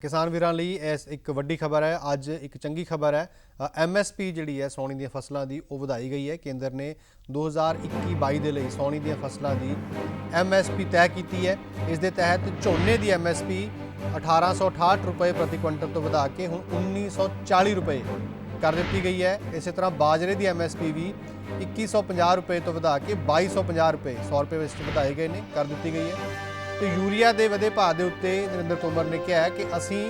किसान वीरां ਲਈ ਇਸ ਇੱਕ ਵੱਡੀ ਖਬਰ ਹੈ। ਅੱਜ ਇੱਕ ਚੰਗੀ ਖਬਰ ਹੈ। ਐਮਐਸਪੀ ਜਿਹੜੀ ਹੈ ਸੌਣੀ ਦੀਆਂ ਫਸਲਾਂ ਦੀ ਉਹ ਵਧਾਈ ਗਈ ਹੈ। ਕੇਂਦਰ ਨੇ 2021-22 ਦੇ ਲਈ ਸੌਣੀ ਦੀਆਂ ਫਸਲਾਂ ਦੀ ਐਮਐਸਪੀ ਤੈਅ ਕੀਤੀ ਹੈ। ਇਸ ਦੇ ਤਹਿਤ ਝੋਨੇ ਦੀ ਐਮਐਸਪੀ 1868 ਰੁਪਏ ਪ੍ਰਤੀ ਕੁਇੰਟਲ ਤੋਂ ਵਧਾ ਕੇ ਹੁਣ 1940 ਰੁਪਏ ਕਰ ਦਿੱਤੀ ਗਈ ਹੈ। ਇਸੇ ਤਰ੍ਹਾਂ ਬਾਜਰੇ ਦੀ ਐਮਐਸਪੀ ਵੀ 2150 ਰੁਪਏ ਤੋਂ ਵਧਾ ਕੇ 2250 ਰੁਪਏ 100 ਰੁਪਏ ਵਿੱਚ ਵਧਾਏ ਗਏ ਨੇ ਕਰ ਦਿੱਤੀ ਗਈ ਹੈ। ਤੇ ਯੂਰੀਆ ਦੇ ਵਧੇ ਭਾਅ ਦੇ ਉੱਤੇ ਨਰਿੰਦਰ ਤੋਮਰ ਨੇ ਕਿਹਾ ਹੈ ਕਿ ਅਸੀਂ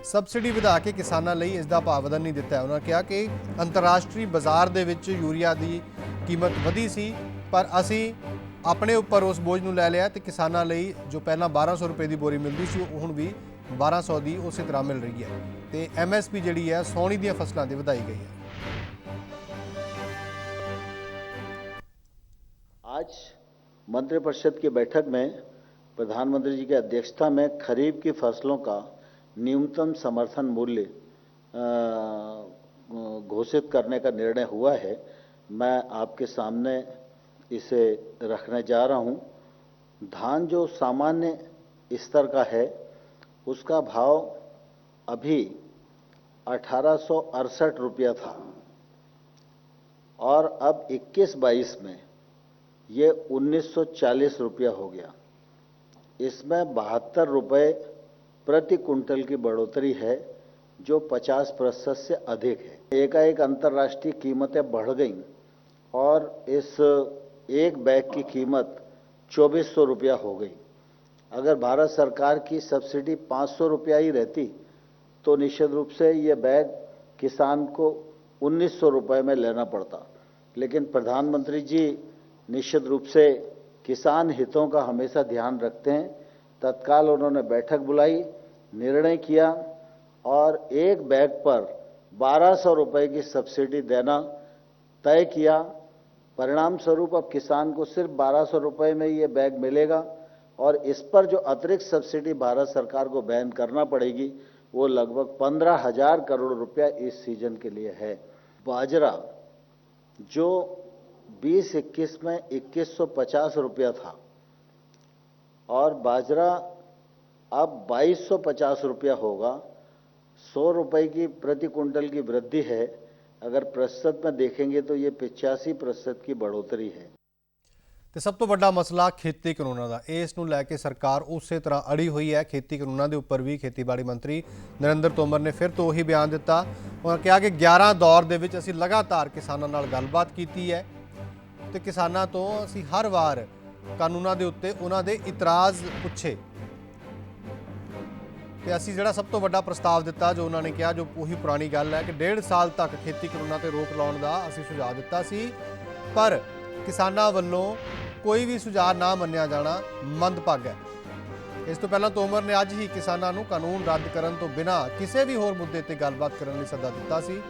ਸਬਸਿਡੀ ਵਧਾ ਕੇ ਕਿਸਾਨਾਂ ਲਈ ਇਸ ਦਾ ਭਾਅ ਵਧਣ ਨਹੀਂ ਦਿੱਤਾ। ਉਹਨਾਂ ਕਿਹਾ ਕਿ ਅੰਤਰਰਾਸ਼ਟਰੀ ਬਾਜ਼ਾਰ ਦੇ ਵਿੱਚ ਯੂਰੀਆ ਦੀ ਕੀਮਤ ਵਧੀ ਸੀ, ਪਰ ਅਸੀਂ ਆਪਣੇ ਉੱਪਰ ਉਸ ਬੋਝ ਨੂੰ ਲੈ ਲਿਆ ਤੇ ਕਿਸਾਨਾਂ ਲਈ ਜੋ ਪਹਿਲਾਂ 1200 ਰੁਪਏ ਦੀ ਬੋਰੀ ਮਿਲਦੀ ਸੀ ਉਹ ਹੁਣ ਵੀ 1200 ਦੀ ਉਸੇ ਤਰ੍ਹਾਂ ਮਿਲ ਰਹੀ ਹੈ। ਤੇ ਐਮਐਸਪੀ ਜਿਹੜੀ ਹੈ ਸੌਣੀ ਦੀਆਂ ਫਸਲਾਂ ਤੇ ਵਧਾਈ ਗਈ ਹੈ। आज मंत्रिपरिषद की बैठक में प्रधानमंत्री जी की अध्यक्षता में खरीफ की फसलों का न्यूनतम समर्थन मूल्य घोषित करने का निर्णय हुआ है। मैं आपके सामने इसे रखने जा रहा हूं। धान जो सामान्य स्तर का है उसका भाव अभी 1868 रुपया था और अब 21-22 में ये 1940 रुपया हो गया। इसमें 72 रुपये प्रति कुंटल की बढ़ोतरी है, जो 50% से अधिक है। एकाएक अंतर्राष्ट्रीय कीमतें बढ़ गईं और इस एक बैग की कीमत 2400 रुपया हो गई। अगर भारत सरकार की सब्सिडी 500 रुपया ही रहती तो निश्चित रूप से ये बैग किसान को 1900 रुपये में लेना पड़ता। लेकिन प्रधानमंत्री जी निश्चित रूप से किसान हितों का हमेशा ध्यान रखते हैं। तत्काल उन्होंने बैठक बुलाई, निर्णय किया और एक बैग पर 1200 रुपये की सब्सिडी देना तय किया। परिणाम स्वरूप अब किसान को सिर्फ 1200 रुपये में ये बैग मिलेगा और इस पर जो अतिरिक्त सब्सिडी भारत सरकार को बैन करना पड़ेगी वो लगभग 15,000 करोड़ रुपया इस सीजन के लिए है। बाजरा जो 2021 में 2150 रुपया था और बाजरा अब 2250 रुपया होगा। 100 रुपये की प्रति कुंटल की वृद्धि है। अगर प्रतिशत में देखेंगे तो ये 85% की बढ़ोतरी है। ਤੇ ਸਭ ਤੋਂ ਵੱਡਾ ਮਸਲਾ ਖੇਤੀ ਕਾਨੂੰਨਾਂ ਦਾ। ਇਸ ਨੂੰ ਲੈ ਕੇ ਸਰਕਾਰ ਉਸੇ ਤਰ੍ਹਾਂ ਅੜੀ ਹੋਈ ਹੈ। ਖੇਤੀ ਕਾਨੂੰਨਾਂ ਦੇ ਉੱਪਰ ਵੀ ਖੇਤੀਬਾੜੀ ਮੰਤਰੀ ਨਰਿੰਦਰ ਤੋਮਰ ਨੇ ਫਿਰ ਤੋਂ ਉਹੀ ਬਿਆਨ ਦਿੱਤਾ। ਉਹਨਾਂ ਕਿਹਾ ਕਿ 11 ਦੌਰ ਦੇ ਵਿੱਚ ਅਸੀਂ ਲਗਾਤਾਰ ਕਿਸਾਨਾਂ ਨਾਲ ਗੱਲਬਾਤ ਕੀਤੀ ਹੈ ਤੇ ਕਿਸਾਨਾਂ ਤੋਂ ਅਸੀਂ ਹਰ ਵਾਰ ਕਾਨੂੰਨਾਂ ਦੇ ਉੱਤੇ ਉਹਨਾਂ ਦੇ ਇਤਰਾਜ਼ ਪੁੱਛੇ ਤੇ ਅਸੀਂ ਜਿਹੜਾ ਸਭ ਤੋਂ ਵੱਡਾ ਪ੍ਰਸਤਾਵ ਦਿੱਤਾ ਜੋ ਉਹਨਾਂ ਨੇ ਕਿਹਾ, ਜੋ ਉਹੀ ਪੁਰਾਣੀ ਗੱਲ ਹੈ ਕਿ 1.5 ਸਾਲ ਤੱਕ ਖੇਤੀ ਕਾਨੂੰਨਾਂ ਤੇ ਰੋਕ ਲਾਉਣ ਦਾ ਅਸੀਂ ਸੁਝਾਅ ਦਿੱਤਾ ਸੀ, ਪਰ ਕਿਸਾਨਾਂ ਵੱਲੋਂ ਕੋਈ ਵੀ ਸੁਝਾਅ ਨਾ ਮੰਨਿਆ ਜਾਣਾ ਮੰਦਭਾਗਾ ਹੈ। ਇਸ ਤੋਂ ਪਹਿਲਾਂ ਤੋਮਰ ਨੇ ਅੱਜ ਹੀ ਕਿਸਾਨਾਂ ਨੂੰ ਕਾਨੂੰਨ ਰੱਦ ਕਰਨ ਤੋਂ ਬਿਨਾਂ ਕਿਸੇ ਵੀ ਹੋਰ ਮੁੱਦੇ ਤੇ ਗੱਲਬਾਤ ਕਰਨ ਲਈ ਸੱਦਾ ਦਿੱਤਾ ਸੀ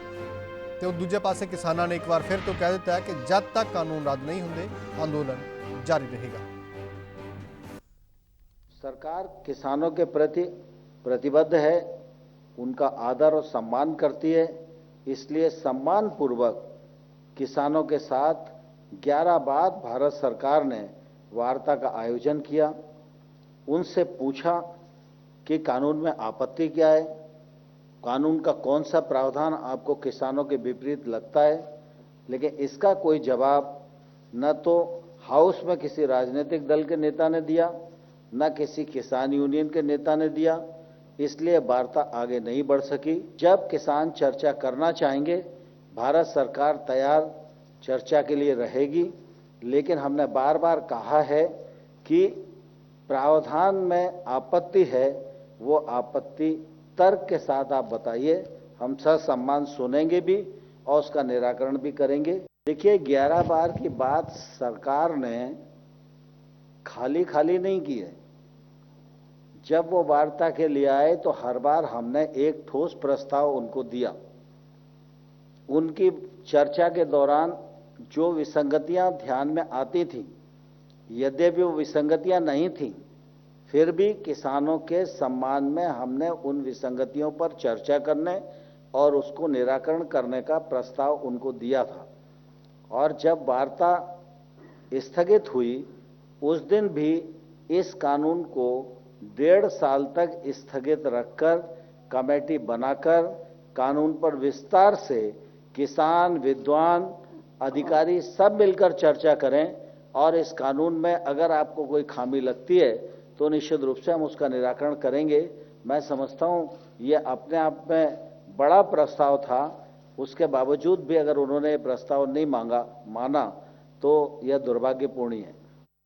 ਤੇ ਉਹ ਦੂਜੇ ਪਾਸੇ ਕਿਸਾਨਾਂ ਨੇ ਇੱਕ ਵਾਰ ਫਿਰ ਤੋਂ ਕਹਿ ਦਿੱਤਾ ਹੈ ਕਿ ਜਦ ਤੱਕ ਕਾਨੂੰਨ ਰੱਦ नहीं ਹੁੰਦੇ आंदोलन जारी रहेगा। सरकार किसानों के प्रति प्रतिबद्ध है, उनका आदर और सम्मान करती है। इसलिए सम्मान पूर्वक किसानों के साथ 11 बार भारत सरकार ने वार्ता का आयोजन किया। उनसे पूछा कि कानून में आपत्ति क्या है, कानून का कौन सा प्रावधान आपको किसानों के विपरीत लगता है। लेकिन इसका कोई जवाब न तो हाउस में किसी राजनीतिक दल के नेता ने दिया, न किसी किसान यूनियन के नेता ने दिया। इसलिए वार्ता आगे नहीं बढ़ सकी। जब किसान चर्चा करना चाहेंगे, भारत सरकार तैयार चर्चा के लिए रहेगी। लेकिन हमने बार बार कहा है कि प्रावधान में आपत्ति है, वो आपत्ति तर्क के साथ आप बताइए, हम ससम्मान सुनेंगे भी और उसका निराकरण भी करेंगे। देखिए, 11 बार की बात सरकार ने खाली खाली नहीं की है। जब वो वार्ता के लिए आए तो हर बार हमने एक ठोस प्रस्ताव उनको दिया। उनकी चर्चा के दौरान जो विसंगतियां ध्यान में आती थीं, यद्यपि वो विसंगतियां नहीं थीं, फिर भी किसानों के सम्मान में हमने उन विसंगतियों पर चर्चा करने और उसको निराकरण करने का प्रस्ताव उनको दिया था। और जब वार्ता स्थगित हुई उस दिन भी इस कानून को 1.5 साल तक स्थगित रखकर कमेटी बनाकर कानून पर विस्तार से किसान, विद्वान, अधिकारी सब मिलकर चर्चा करें और इस कानून में अगर आपको कोई खामी लगती है तो निश्चित रूप से हम उसका निराकरण करेंगे। मैं समझता हूं ये अपने आप में बड़ा प्रस्ताव था, उसके बावजूद भी अगर उन्होंने प्रस्ताव नहीं माना तो यह दुर्भाग्यपूर्ण है।